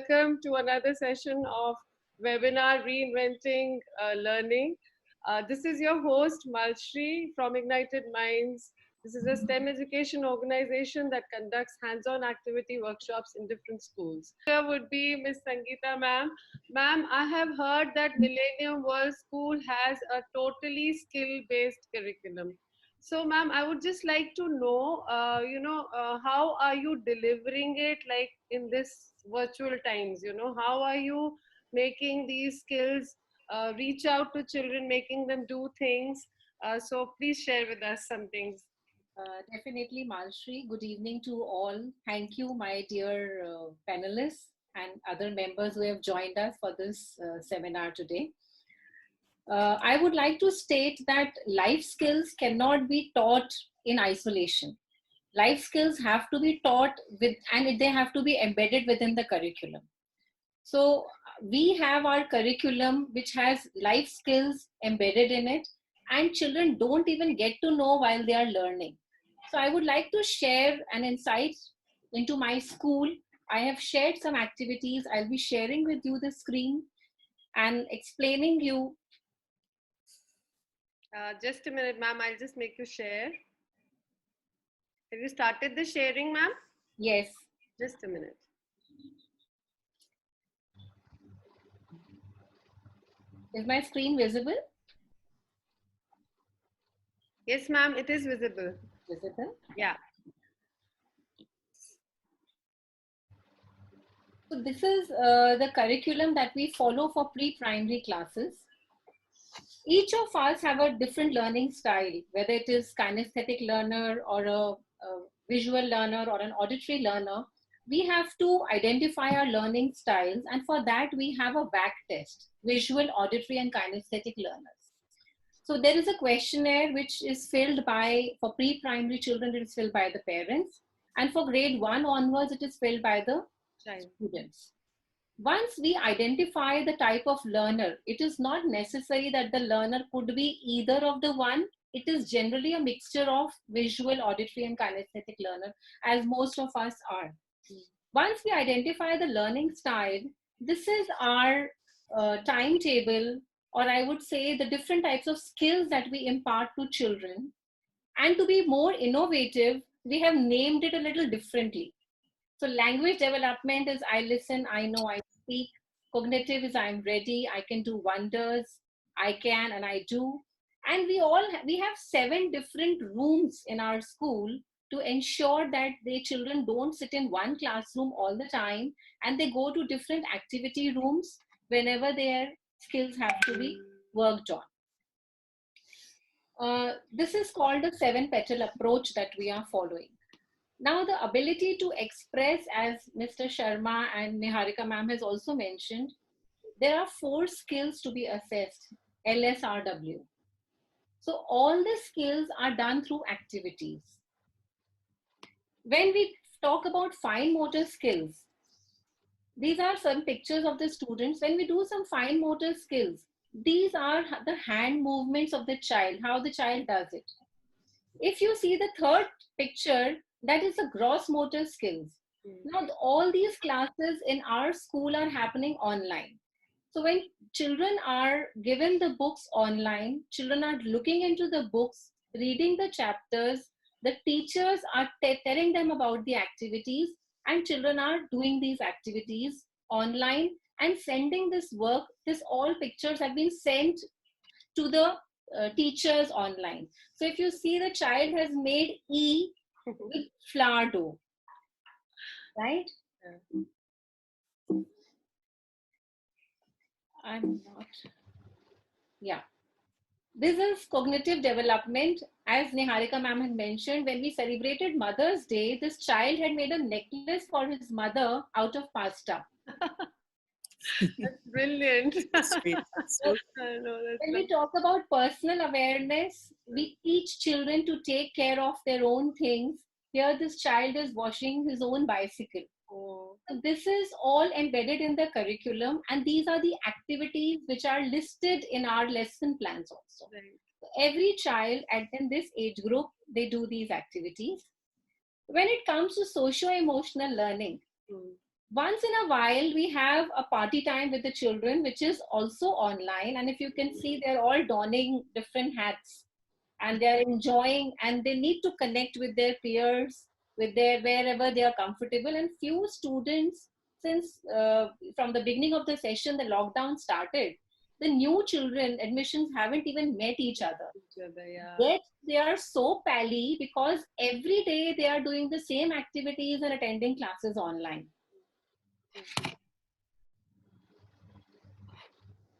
welcome to another session of webinar Reinventing Learning. This is your host Malshri from Ignited Minds. This is a STEM education organization that conducts hands-on activity workshops in different schools. Here would be Miss Sangeeta ma'am. Ma'am, I have heard that Millennium World School has a totally skill-based curriculum. So, ma'am, I would just like to know, how are you delivering it like in this virtual times? How are you making these skills reach out to children, making them do things? So, please share with us some things. Definitely, Malshri. Good evening to all. Thank you, my dear panelists and other members who have joined us for this seminar today. I would like to state that life skills cannot be taught in isolation. Life skills have to be taught with, and they have to be embedded within the curriculum. So we have our curriculum which has life skills embedded in it, and children don't even get to know while they are learning. So I would like to share an insight into my school. I have shared some activities. I'll be sharing with you the screen and explaining you. Just a minute, ma'am. I'll just make you share. Have you started the sharing, ma'am? Yes. Just a minute. Is my screen visible? Yes, ma'am. It is visible. Visible? Yeah. So this is the curriculum that we follow for pre-primary classes. Each of us have a different learning style, whether it is kinesthetic learner or a visual learner or an auditory learner. We have to identify our learning styles, and for that we have a VAC test, visual, auditory and kinesthetic learners. So there is a questionnaire which is filled by, for pre-primary children, it is filled by the parents, and for grade 1 onwards, it is filled by the students. Once we identify the type of learner, it is not necessary that the learner could be either of the one. It is generally a mixture of visual, auditory and kinesthetic learner, as most of us are. Once we identify the learning style, this is our timetable, or I would say the different types of skills that we impart to children. And to be more innovative, we have named it a little differently. So language development is I listen, I know, I speak. Cognitive is I'm ready, I can do wonders, I can and I do. And we have 7 different rooms in our school to ensure that the children don't sit in one classroom all the time, and they go to different activity rooms whenever their skills have to be worked on. This is called the 7-petal approach that we are following. Now, the ability to express, as Mr. Sharma and Niharika ma'am has also mentioned, there are 4 skills to be assessed, LSRW. So all the skills are done through activities. When we talk about fine motor skills, these are some pictures of the students. When we do some fine motor skills, these are the hand movements of the child, how the child does it. If you see the third picture, that is the gross motor skills. Now, all these classes in our school are happening online. So when children are given the books online, children are looking into the books, reading the chapters, the teachers are telling them about the activities, and children are doing these activities online and sending this work. This all pictures have been sent to the teachers online. So if you see, the child has made E with flour dough, right? I'm not. Yeah. This is cognitive development. As Niharika ma'am had mentioned, when we celebrated Mother's Day, this child had made a necklace for his mother out of pasta. That's brilliant. Sweet. When we talk about personal awareness, we teach children to take care of their own things. Here, this child is washing his own bicycle. So this is all embedded in the curriculum, and these are the activities which are listed in our lesson plans also. Right. So every child in this age group, they do these activities. When it comes to socio-emotional learning, Once in a while, we have a party time with the children, which is also online. And if you can see, they're all donning different hats and they're enjoying, and they need to connect with their peers, with their wherever they are comfortable. And few students, since from the beginning of the session, the lockdown started, the new children admissions haven't even met each other. Yeah. Yet they are so pally because every day they are doing the same activities and attending classes online.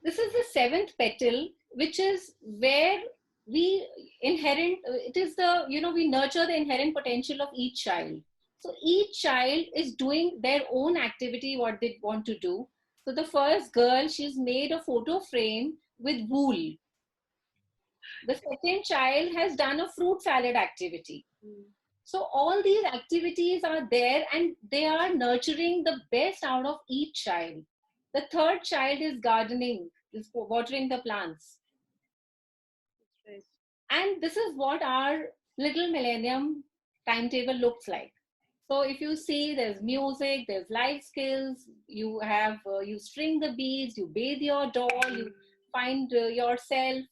This is the seventh petal, which is where we inherent, it is the, we nurture the inherent potential of each child. So each child is doing their own activity, what they want to do. So the first girl, she's made a photo frame with wool. The second child has done a fruit salad activity. So all these activities are there and they are nurturing the best out of each child. The third child is gardening, is watering the plants. Right. And this is what our little millennium timetable looks like. So if you see, there's music, there's life skills, you have, you string the beads, you bathe your doll, you find yourself.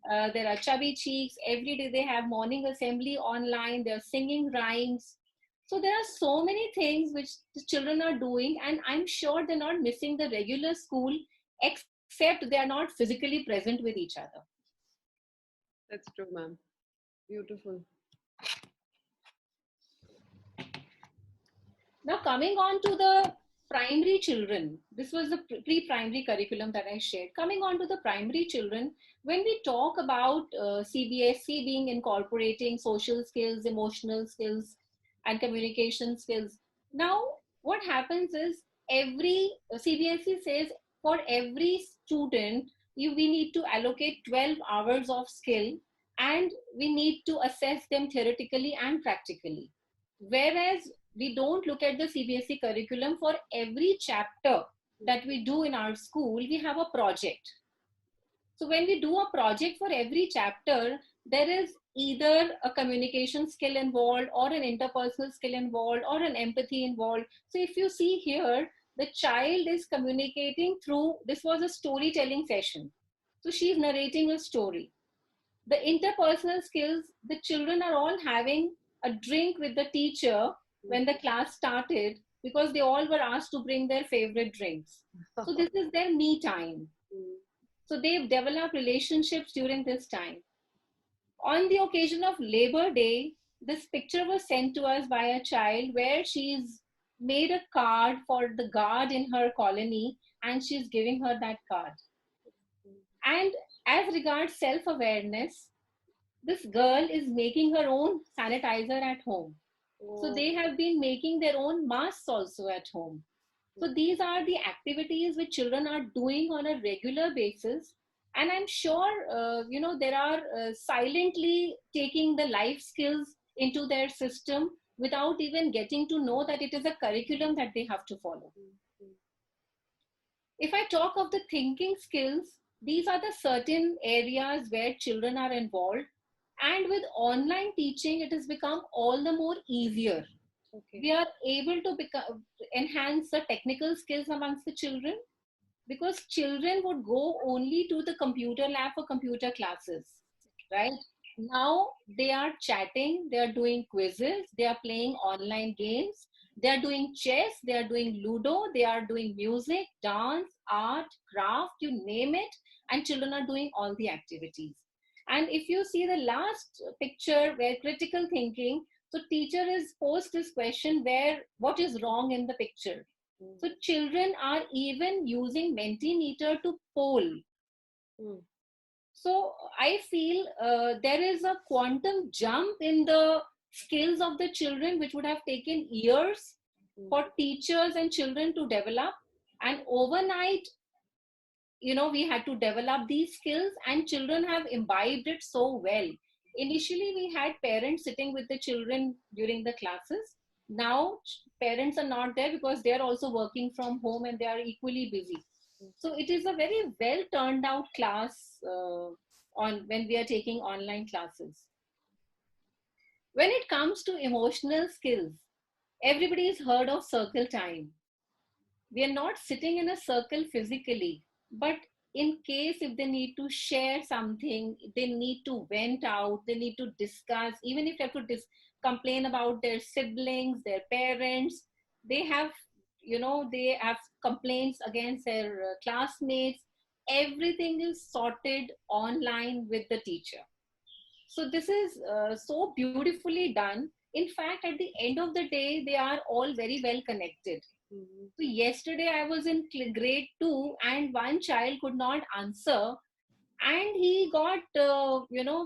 There are chubby cheeks. Every day they have morning assembly online. They're singing rhymes. So there are so many things which the children are doing, and I'm sure they're not missing the regular school, except they are not physically present with each other. That's true, ma'am. Beautiful. Now coming on to the primary children, this was the pre-primary curriculum that I shared. Coming on to the primary children, when we talk about CBSE being incorporating social skills, emotional skills, and communication skills, now what happens is every CBSE says for every student, we need to allocate 12 hours of skill and we need to assess them theoretically and practically. Whereas we don't look at the CBSE curriculum. For every chapter that we do in our school, we have a project. So when we do a project for every chapter, there is either a communication skill involved or an interpersonal skill involved or an empathy involved. So if you see here, the child is communicating through, this was a storytelling session. So she's narrating a story. The interpersonal skills, the children are all having a drink with the teacher when the class started because they all were asked to bring their favorite drinks. So this is their me time. So they've developed relationships during this time. On the occasion of Labor Day, this picture was sent to us by a child where she's made a card for the guard in her colony and she's giving her that card. And as regards self-awareness, this girl is making her own sanitizer at home. So they have been making their own masks also at home. So these are the activities which children are doing on a regular basis. And I'm sure, there are silently taking the life skills into their system without even getting to know that it is a curriculum that they have to follow. If I talk of the thinking skills, these are the certain areas where children are involved. And with online teaching, it has become all the more easier. Okay. We are able to enhance the technical skills amongst the children because children would go only to the computer lab for computer classes, right? Now they are chatting, they are doing quizzes, they are playing online games, they are doing chess, they are doing Ludo, they are doing music, dance, art, craft, you name it, and children are doing all the activities. And if you see the last picture where critical thinking, so teacher is posed this question where what is wrong in the picture. So children are even using Mentimeter to poll. So I feel there is a quantum jump in the skills of the children which would have taken years for teachers and children to develop. And overnight, we had to develop these skills and children have imbibed it so well. Initially, we had parents sitting with the children during the classes. Now, parents are not there because they are also working from home and they are equally busy. So it is a very well turned out class when we are taking online classes. When it comes to emotional skills, everybody's heard of circle time. we are not sitting in a circle physically, but in case if they need to share something, they need to vent out, they need to discuss, even if they have to complain about their siblings, their parents, they have, they have complaints against their classmates. Everything is sorted online with the teacher. So this is so beautifully done. In fact, at the end of the day, they are all very well connected. Mhm. So yesterday I was in grade 2 and one child could not answer, and he got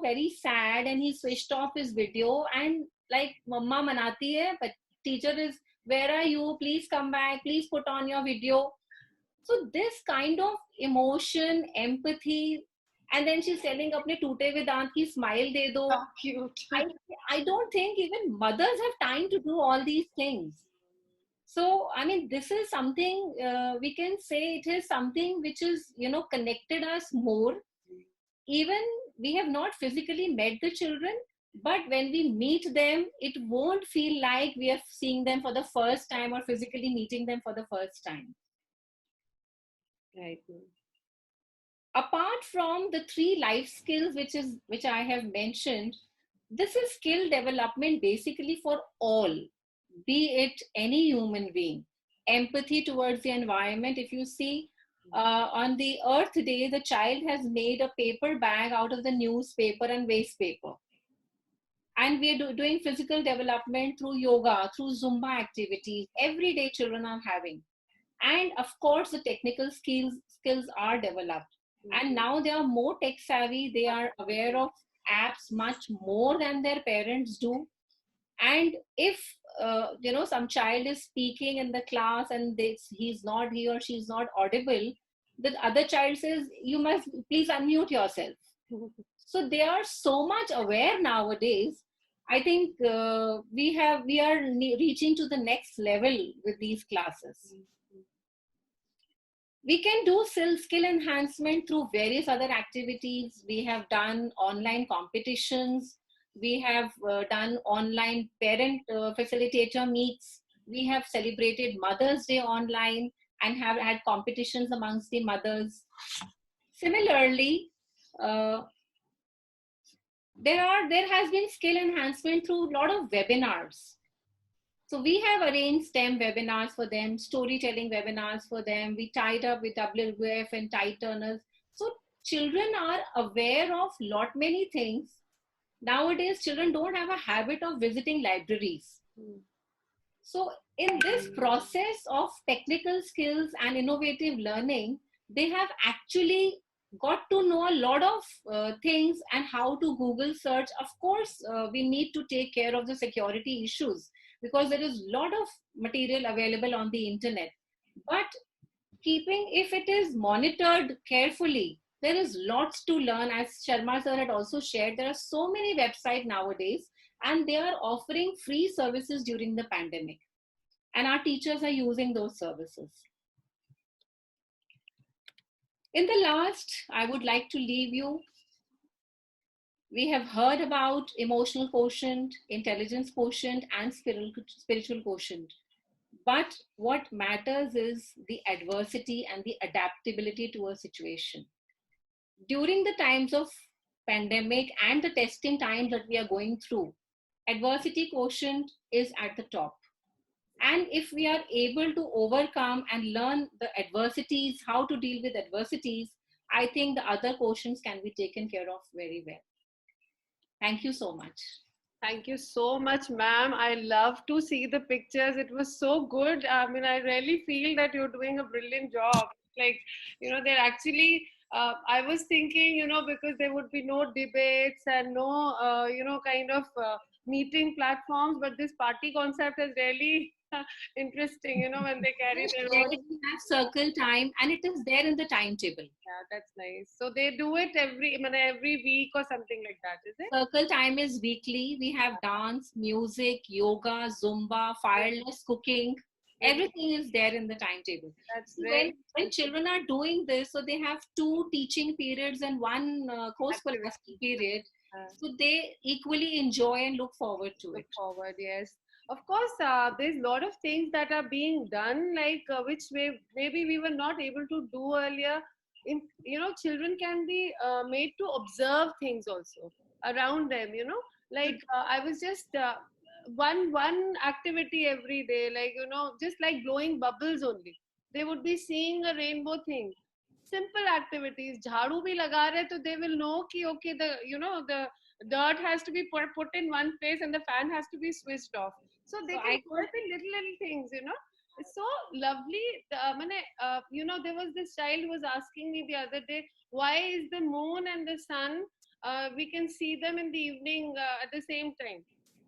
very sad, and he switched off his video and like, mama manati hai, but teacher is, where are you, please come back, please put on your video. So this kind of emotion, empathy, and then she's telling apne toote hue daant ki smile de do. How cute. I, I don't think even mothers have time to do all these things. So, I mean, this is something we can say it is something which is, connected us more. Even we have not physically met the children, but when we meet them, it won't feel like we are seeing them for the first time or physically meeting them for the first time. Right. Apart from the 3 life skills which I have mentioned, this is skill development basically for all, be it any human being. Empathy towards the environment. If you see, on the Earth Day, the child has made a paper bag out of the newspaper and waste paper. And we are doing physical development through yoga, through Zumba activities. Every day children are having. And of course, the technical skills are developed. And now they are more tech savvy. They are aware of apps much more than their parents do. And if some child is speaking in the class and he or she is not audible, the other child says, you must please unmute yourself. So they are so much aware nowadays. I think we are reaching to the next level with these classes. We can do skill enhancement through various other activities. We have done online competitions. We have done online parent facilitator meets. We have celebrated Mother's Day online and have had competitions amongst the mothers. Similarly, there has been skill enhancement through a lot of webinars. So we have arranged STEM webinars for them, storytelling webinars for them. We tied up with WWF and Tide Turners. So children are aware of many things. Nowadays, children don't have a habit of visiting libraries. So in this process of technical skills and innovative learning, they have actually got to know a lot of things and how to Google search. Of course, we need to take care of the security issues because there is a lot of material available on the internet. But if it is monitored carefully, there is lots to learn. As Sharma sir had also shared, there are so many websites nowadays, and they are offering free services during the pandemic. And our teachers are using those services. In the last, I would like to leave you. We have heard about emotional quotient, intelligence quotient, and spiritual quotient. But what matters is the adversity and the adaptability to a situation. During the times of pandemic and the testing times that we are going through, adversity quotient is at the top. And if we are able to overcome and learn the adversities, how to deal with adversities, I think the other quotients can be taken care of very well. Thank you so much. Thank you so much, ma'am. I love to see the pictures. It was so good. I mean, I really feel that you're doing a brilliant job. Like, they're actually, I was thinking, because there would be no debates and no, kind of meeting platforms, but this party concept is really interesting, when they carry their own. We have circle time and it is there in the timetable. Yeah, that's nice. So they do it every week or something like that, is it? Circle time is weekly. We have dance, music, yoga, Zumba, fireless cooking. Everything is there in the timetable. That's So great. when children are doing this, so they have 2 teaching periods and 1 co-scholastic period. So they equally enjoy and look forward to it. Look forward, yes. Of course, there's a lot of things that are being done, like which maybe we were not able to do earlier. Children can be made to observe things also around them. Like I was just one activity every day, like just like blowing bubbles only. They would be seeing a rainbow thing. Simple activities. Jharu bhi laga rahe, so they will know ki okay, the dirt has to be put in one place and the fan has to be switched off, so So they can I could help in little things. It's so lovely. There was this child who was asking me the other day, why is the moon and the sun, we can see them in the evening at the same time.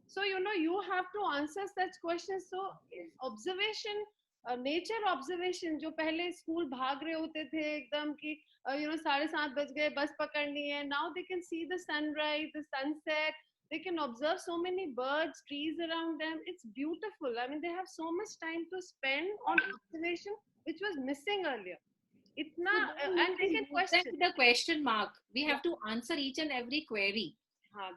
So you have to answer such questions. So observation, nature observation, जो पहले school भाग रहे होते थे एकदम कि 7:30 बज गए, बस पकड़नी है, now they can see the sunrise, the sunset. They can observe so many birds, trees around them. It's beautiful. I mean, they have so much time to spend on observation, which was missing earlier. Itna, so then we and they can can use them question. with a question mark. We Yeah, have to answer each and every query.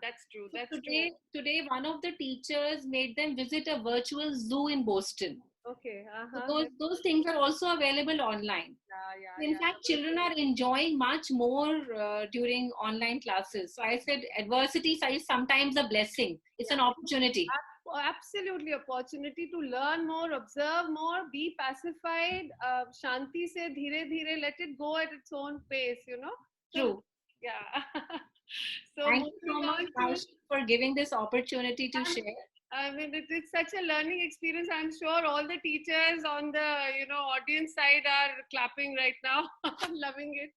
that's true. So That's true. today one of the teachers made them visit a virtual zoo in Boston. Okay. So Uh-huh. those things are also available online. Yeah, In yeah. fact, children are enjoying much more during online classes. So I said adversity is sometimes a blessing. It's an Yeah. opportunity. Absolutely opportunity to learn more, observe more, be pacified, shanti se dheere dheere, let it go at its own pace. So True. yeah. So Thank you so moving much, on to, Marshi, for giving this opportunity to um, share. I mean, it's such a learning experience. I'm sure all the teachers on the audience side are clapping right now, loving it.